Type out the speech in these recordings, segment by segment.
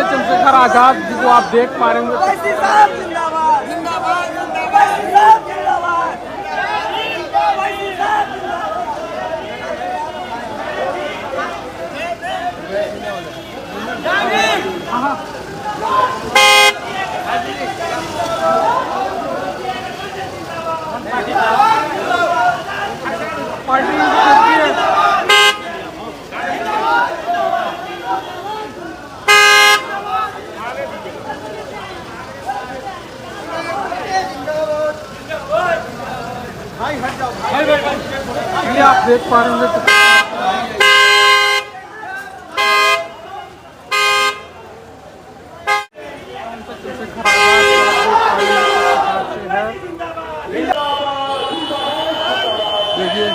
चंद्रशेखर आजाद जी को आप देख पा रहे होंगे। ये आप देख पा रहे होंगे देखिए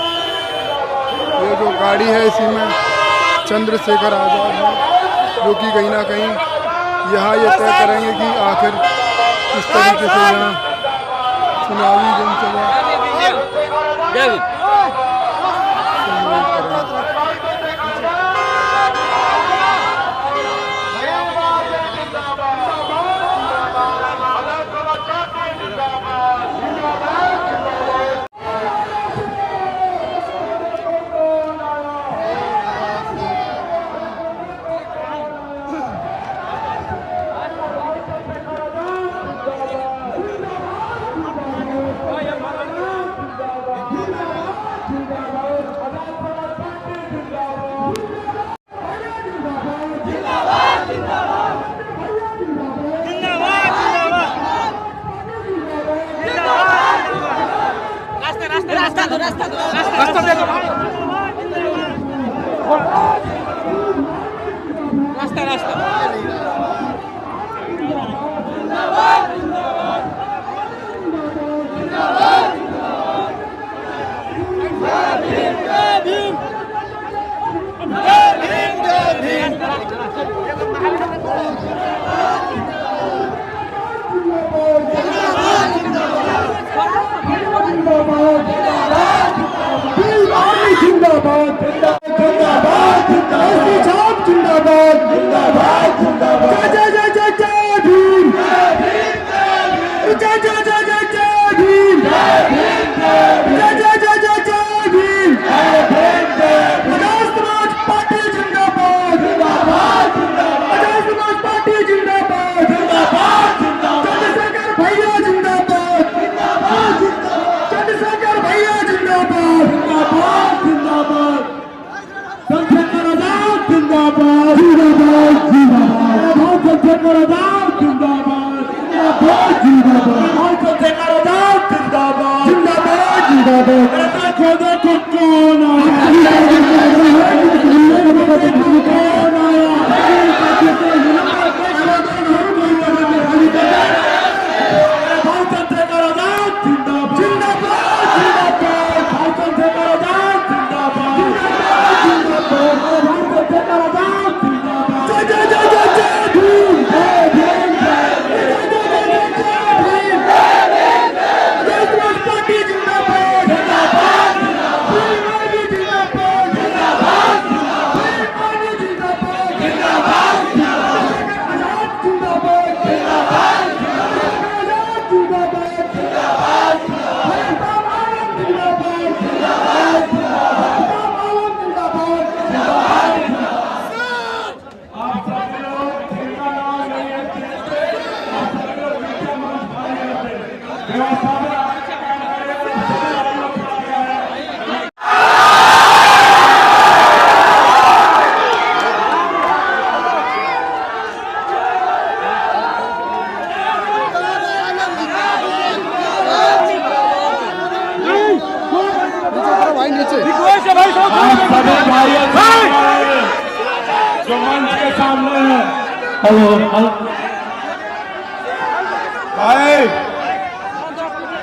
ये जो गाड़ी है इसी में चंद्रशेखर आजाद है, जो कि कहीं ना कहीं यहाँ ये तय करेंगे कि आखिर किस तरीके से यहाँ चुनावी जनसभा हेलो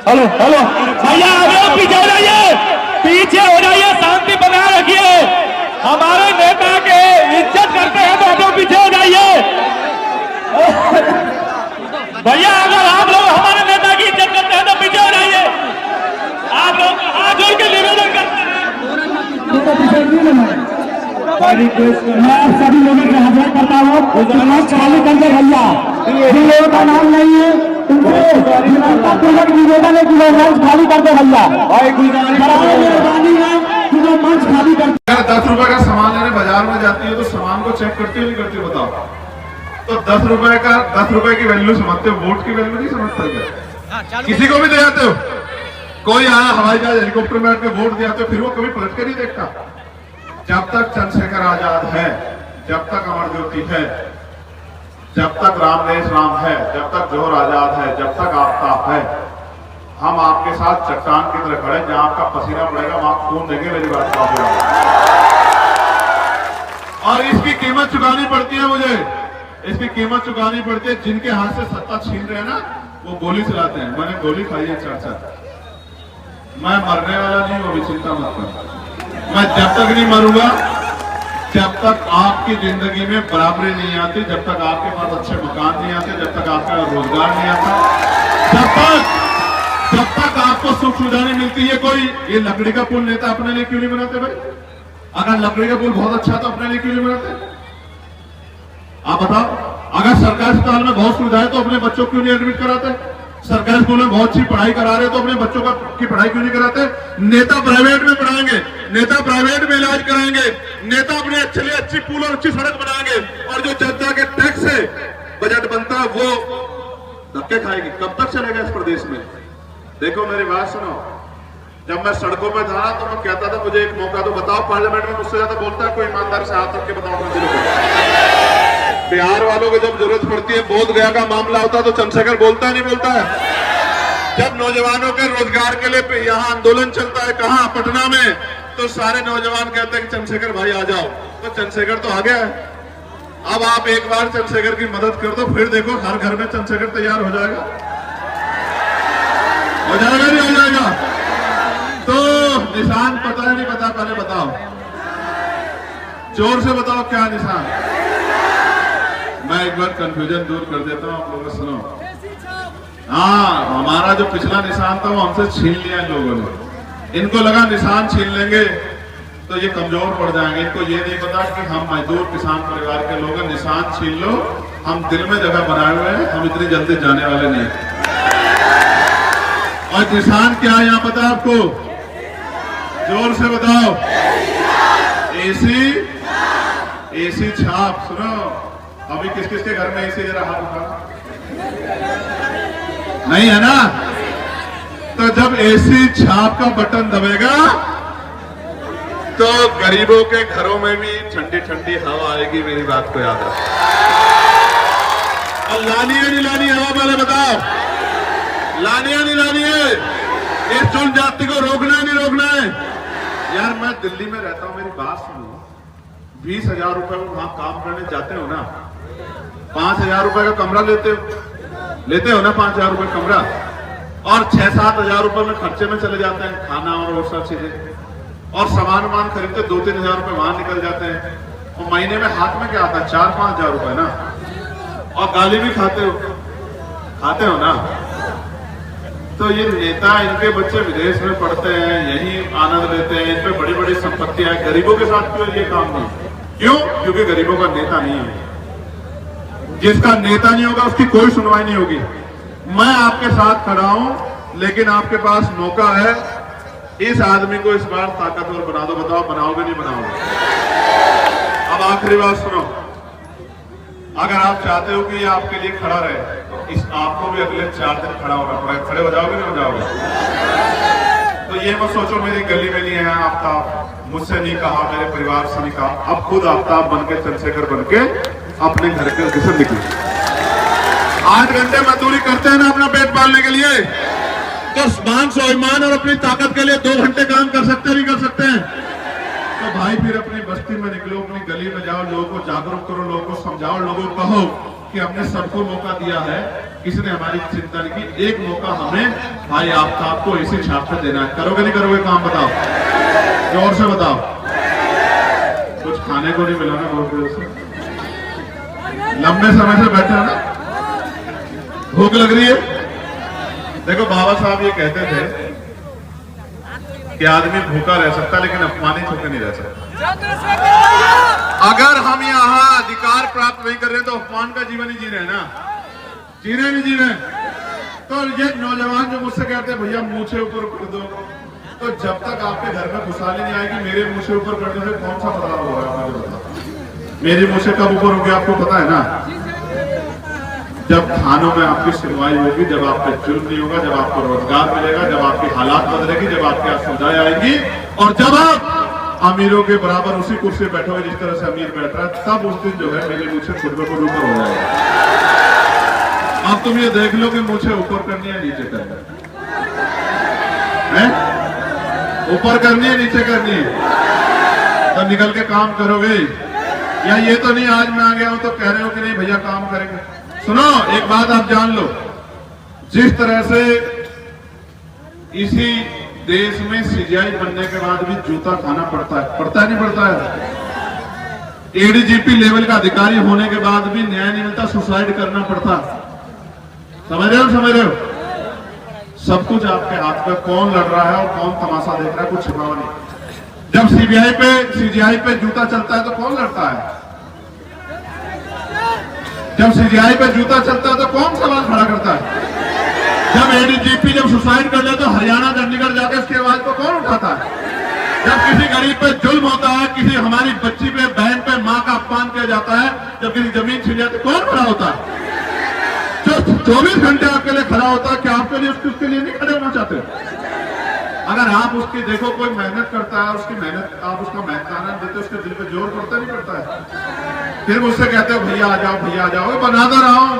हेलो हेलो भैया आगे पीछे हो जाइए, पीछे हो जाइए, शांति बनाए रखिए। हमारे नेता के इज्जत करते हैं तो आप पीछे हो जाइए। भैया अगर आप लोग हमारे नेता की इज्जत करते हैं तो पीछे हो जाइए। आप लोग हाथ जोड़ के निवेदन करते हैं। मैं आप सभी लोगों के हाजिर करता हूँ, मंच खाली कर दे भैया, जिन लोगों का नाम नहीं है उनको निवेदन है कि वो मंच खाली कर दे भैया, मेहरबानी है कि वो मंच खाली कर। अगर 10 रुपए का सामान लेने बाजार में जाती है तो सामान को चेक करती हो नहीं करती बताओ? तो 10 रुपए की वैल्यू समझते हो, वोट की वैल्यू नहीं समझते क्या? किसी को भी दे जाते हो, कोई आया हवाई जहाज हेलीकॉप्टर में बैठ के वोट दिया तो फिर वो कभी पलट कर नहीं देखता। जब तक चंद्रशेखर आजाद है, जब तक अमर ज्योति है, जब तक रामदेश राम है, जब तक जोहर आजाद है, जब तक आफ्ताब है, हम आपके साथ चट्टान की तरह खड़े, जहां आपका पसीना पड़ेगा वहां खून देंगे। मेरी बात का और इसकी कीमत चुकानी पड़ती है मुझे, इसकी कीमत चुकानी पड़ती है। जिनके हाथ से सत्ता छीन रहे हैं ना, वो गोली चलाते हैं। मैंने गोली खाई है 4-4, मैं मरने वाला नहीं हूं, अभी चिंता मत कर। मैं जब तक नहीं मरूंगा, जब तक आपकी जिंदगी में बराबरी नहीं आती, जब तक आपके पास अच्छे मकान नहीं आते, जब तक आपका रोजगार नहीं आता, जब तक आपको सुख सुविधा नहीं मिलती है। कोई ये लकड़ी का पुल नेता अपने लिए क्यों नहीं बनाते भाई? अगर लकड़ी का पुल बहुत अच्छा तो अपने लिए क्यों नहीं बनाते? आप बताओ। अगर सरकारी अस्पताल में बहुत सुविधा है तो अपने बच्चों क्यों नहीं एडमिट कराते? सरकारी स्कूल में बहुत अच्छी पढ़ाई करा रहे तो अपने बच्चों की पढ़ाई क्यों नहीं कराते? नेता प्राइवेट में पढ़ाएंगे, नेता प्राइवेट में इलाज कराएंगे, नेता अपने अच्छी पुल और अच्छी सड़क बनाएंगे, और जो जनता के टैक्स से बजट बनता है वो धक्के खाएगी। कब तक चलेगा इस प्रदेश में? देखो मेरी बात सुनो, जब मैं सड़कों में था तो मैं कहता था मुझे एक मौका तो बताओ, पार्लियामेंट में मुझसे ज्यादा बोलता है कोई? ईमानदारी से हाथ रख के बताओ मुझे। बिहार वालों को जब जरूरत पड़ती है, बोध गया का मामला होता तो चंद्रशेखर बोलता है नहीं बोलता है? जब नौजवानों के रोजगार के लिए यहाँ आंदोलन चलता है, कहाँ? पटना में, तो सारे नौजवान कहते हैं कि चंद्रशेखर भाई आ जाओ, तो चंद्रशेखर तो आ गया है। अब आप एक बार चंद्रशेखर की मदद कर दो, फिर देखो हर घर में चंद्रशेखर तैयार हो जाएगा। हो जाएगा नहीं हो जाएगा? तो निशान पता है नहीं पता? पहले बताओ, जोर से बताओ क्या निशान? मैं एक बार कंफ्यूजन दूर कर देता हूं आप लोगों, सुनो। हाँ, हमारा जो पिछला निशान था वो हमसे छीन लिया इन लोगों ने। इनको लगा निशान छीन लेंगे तो ये कमजोर पड़ जाएंगे। इनको ये नहीं पता कि हम मजदूर किसान परिवार के लोग हैं। निशान छीन लो, हम दिल में जगह बनाए हुए हैं, हम इतनी जल्दी जाने वाले नहीं। और निशान क्या है यहाँ पता आपको? जोर से बताओ। एसी छाप। सुनो, अभी किस किस के घर में एसी? जरा हाथ उठाओ। नहीं है ना? तो जब एसी छाप का बटन दबेगा तो गरीबों के घरों में भी ठंडी ठंडी हवा आएगी। मेरी बात को याद रखो। और लानी है नहीं लानी हवा? पहले बताओ, लानी है नहीं लानी है? इस चुन जाति को रोकना है नहीं रोकना है? यार मैं दिल्ली में रहता हूं, मेरी बात सुनो। 20,000 रुपए में वहां काम करने जाते हो ना, 5,000 रुपए का कमरा लेते हो ना, 5,000 रुपए कमरा, और 6-7 हजार रुपए में खर्चे में चले जाते हैं, खाना और सब चीजें, और सामान खरीदते 2-3 हजार रुपए वहां निकल जाते हैं। और महीने में हाथ में क्या आता है? 4-5 हजार रुपए ना। और गाली भी खाते हो ना। तो ये नेता, इनके बच्चे विदेश में पढ़ते हैं, यही आनंद लेते हैं, इन पे बड़ी बड़ी संपत्तियां हैं। गरीबों के साथ क्यों ये काम नहीं? क्यों? क्योंकि गरीबों का नेता नहीं है। जिसका नेता नहीं होगा उसकी कोई सुनवाई नहीं होगी। मैं आपके साथ खड़ा हूं, लेकिन आपके पास मौका है, इस आदमी को इस बार ताकतवर बना दो। बताओ बनाओगे नहीं बनाओगे? अब आखिरी बात सुनो, अगर आप चाहते हो कि ये आपके लिए खड़ा रहे तो इस आपको भी अगले 4 दिन खड़ा होना पड़ेगा। खड़े हो जाओगे नहीं हो जाओगे? तो ये मत सोचो मेरी गली में नहीं है आफ्ताब, मुझसे नहीं कहा, मेरे परिवार से नहीं कहा। अब खुद आफ्ताब बन के, चंद्रशेखर बन के अपने घर के से निकले। 8 घंटे मजदूरी करते हैं ना अपना पेट पालने के लिए, तो मान स्वाभिमान और अपनी ताकत के लिए 2 घंटे काम कर सकते नहीं कर सकते हैं? तो भाई फिर अपनी बस्ती में निकलो, अपनी गली में जाओ, लोगों को जागरूक करो, लोगों को समझाओ, लोगों को कहो कि हमने सबको मौका दिया है, किसी ने हमारी चिंता नहीं की। एक मौका हमें भाई आपको इसी छाप से देना है। करोगे नहीं करोगे काम? बताओ, जोर से बताओ। कुछ खाने को नहीं मिला ना बहुत देर से, लंबे समय से बैठे हैं ना, भूख लग रही है। देखो बाबा साहब ये कहते थे कि आदमी भूखा रह सकता लेकिन अपमानित होकर नहीं रह सकता। अगर हम यहाँ अधिकार प्राप्त नहीं कर रहे तो अपमान का जीवन ही जी रहे हैं ना, जी रहे नहीं जी रहे। तो ये नौजवान जो मुझसे कहते हैं भैया मुंह से ऊपर कर दो, तो जब तक आपके घर में खुशहाली नहीं आएगी मेरे मुंह से ऊपर करने से कौन सा बदलाव हो रहा है मुझे बताओ। मेरी मुंह से कब ऊपर होगी आपको पता है ना? जब थानों में आपकी सुनवाई होगी, जब आप पे जुर्म नहीं होगा, जब आपको रोजगार मिलेगा, जब आपकी हालात बदलेगी, जब आपके यहाँ सुविधाएं आएंगी और जब आप अमीरों के बराबर उसी कुर्सी पे बैठोगे जिस तरह से अमीर बैठ रहा है, तब उस दिन जो है मेरे मुझसे खुद ब खुद ऊपर हो जाएगा। अब तुम ये देख लो कि मुझे ऊपर करनी है नीचे करनी है, ऊपर करनी है नीचे करनी है, तो निकल के काम करोगे। या ये तो नहीं आज मैं आ गया हूं तो कह रहे हो कि नहीं भैया काम करेंगे। सुनो एक बात आप जान लो, जिस तरह से इसी देश में सीजीआई बनने के बाद भी जूता खाना पड़ता है नहीं पड़ता है? एडीजीपी लेवल का अधिकारी होने के बाद भी न्याय नहीं मिलता, सुसाइड करना पड़ता। समझ रहे हो? सब कुछ आपके हाथ में, कौन लड़ रहा है और कौन तमाशा देख रहा है कुछ छिपावा नहीं। जब सीजीआई पे जूता चलता है तो कौन लड़ता है? जब सीजीआई पे जूता चलता है तो कौन सवाल खड़ा करता है? जब एडीजीपी जब सुसाइड कर ले तो हरियाणा चंडीगढ़ जाकर उसकी आवाज को कौन उठाता है? जब किसी गरीब पे जुल्म होता है, किसी हमारी बच्ची पे, बहन पे, माँ का अपमान किया जाता है, जब किसी जमीन छीन जाती है, कौन खड़ा होता है? जो 24 घंटे आपके लिए खड़ा होता है, क्या आपके लिए उसके लिए नहीं खड़े होना चाहते? अगर आप उसकी देखो कोई मेहनत करता है, उसकी मेहनत आप उसका मेहनताना देते, उसके दिल पे जोर पड़ता नहीं पड़ता है? फिर मुझसे कहते हो भैया आ जाओ, भैया आ जाओ। बनाता रहा हूं,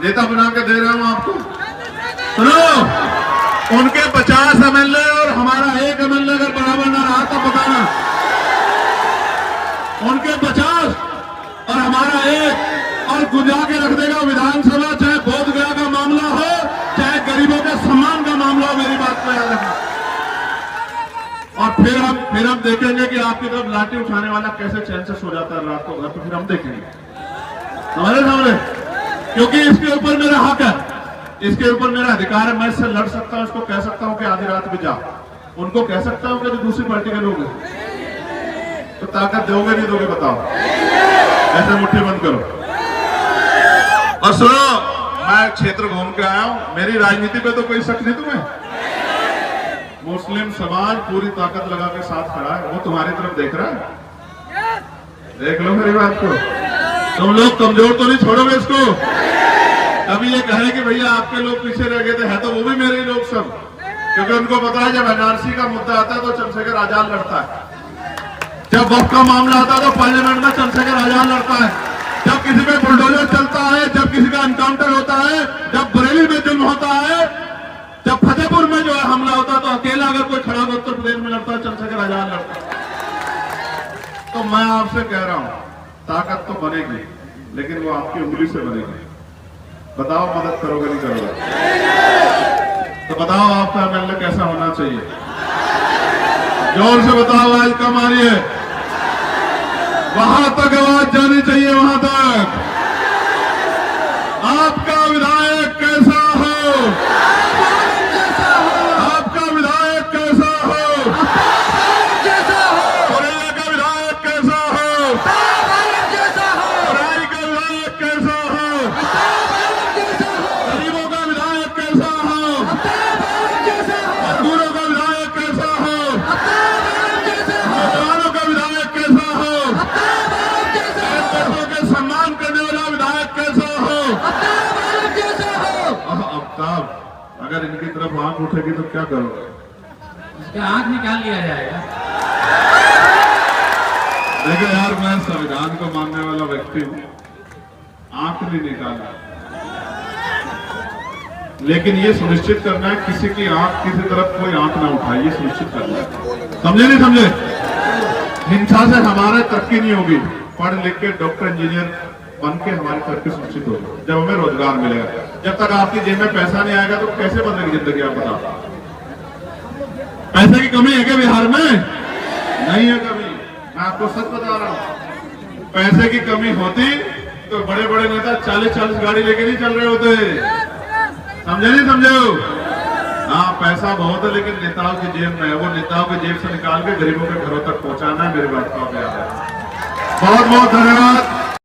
नेता बना के दे रहा हूं आपको। सुनो, उनके 50 एमएलए और हमारा 1 एमएलए अगर बराबर ना रहा तो बताना। उनके 50 और हमारा 1 और गुजा के रख देगा विधानसभा, चाहे बोध गया का मामला हो, चाहे गरीबों के सम्मान का मामला हो। मेरी बात को याद रखना। और फिर हम देखेंगे कि आपकी तरफ लाठी उठाने वाला कैसे चैन से सो जाता है रात को घर, तो फिर हम देखेंगे। समझे? क्योंकि इसके ऊपर मेरा हक है, इसके ऊपर मेरा अधिकार है। मैं इससे लड़ सकता हूं, इसको कह सकता हूं कि आधी रात भी जा, उनको कह सकता हूं कि जो दूसरी पार्टी के लोग हैं। तो ताकत दोगे नहीं दोगे बताओ? ऐसे मुट्ठी बंद करो। और सुनो, मैं क्षेत्र घूम के आया हूं, मेरी राजनीति पे तो कोई शक नहीं तुम्हें। मुस्लिम समाज पूरी ताकत लगा के साथ खड़ा है, वो तुम्हारी तरफ देख रहा है। देख लो मेरी बात को, तुम लोग कमजोर तो नहीं छोड़ोगे इसको। अभी ये कहे कि भैया आपके लोग पीछे रह गए थे, है तो वो भी मेरे लोग सब, क्योंकि उनको पता है जब एनआरसी का मुद्दा आता है तो चंद्रशेखर आजाद लड़ता है, जब वक्त का मामला आता है तो पार्लियामेंट में चंद्रशेखर आजाद लड़ता है, जब किसी पे बुलडोजर चलता है, जब किसी का एनकाउंटर होता है, जब बरेली में जुल्म होता है, जब फतेहपुर में जो है हमला होता है, तो अकेला अगर कोई खड़ा उत्तर प्रदेश में लड़ता है, चंद्रशेखर आजाद लड़ता है। तो मैं आपसे कह रहा हूं, ताकत तो बनेगी लेकिन वो आपकी उंगली से बनेगी। बताओ मदद करोगे नहीं करोगे? तो बताओ आपका एमएलए कैसा होना चाहिए? जोर से बताओ, आवाज कम आ रही है। वहां तक आवाज जानी चाहिए, वहां तक। आपका विधायक कैसा हो? आपका विधायक कैसा हो? कोरेला का विधायक कैसा हो? राय का विधायक कैसा हो? गरीबों का विधायक कैसा हो? मजदूरों का विधायक कैसा हो? नौजवानों का विधायक कैसा हो? बच्चों के सम्मान करने वाला विधायक कैसा हो? अब अगर इनकी तरफ आंख उठेगी तो क्या करोगे? इसका आंख निकाल लिया जाएगा। देखो यार, मैं संविधान को मानने वाला व्यक्ति हूं, आंख नहीं निकालना, लेकिन ये सुनिश्चित करना है किसी की आंख, किसी तरफ कोई आंख ना उठाए, ये सुनिश्चित करना है। समझे नहीं समझे? हिंसा से हमारे तरक्की नहीं होगी। पढ़ लिख के डॉक्टर इंजीनियर बन के हमारी तरक्की सुनिश्चित होगी, जब हमें रोजगार मिलेगा। जब तक आपकी जेब में पैसा नहीं आएगा तो कैसे बदलेगी जिंदगी? आप बताओ। पैसे की कमी है क्या बिहार में? नहीं है कमी, मैं आपको सच बता रहा हूं। पैसे की कमी होती तो बड़े बड़े नेता 40-40 गाड़ी लेके नहीं चल रहे होते। समझे नहीं समझे? हाँ पैसा बहुत है लेकिन नेताओं की जेब में है, वो नेताओं की जेब से निकाल के गरीबों के घरों तक पहुंचाना है। मेरी बात का बहुत बहुत धन्यवाद।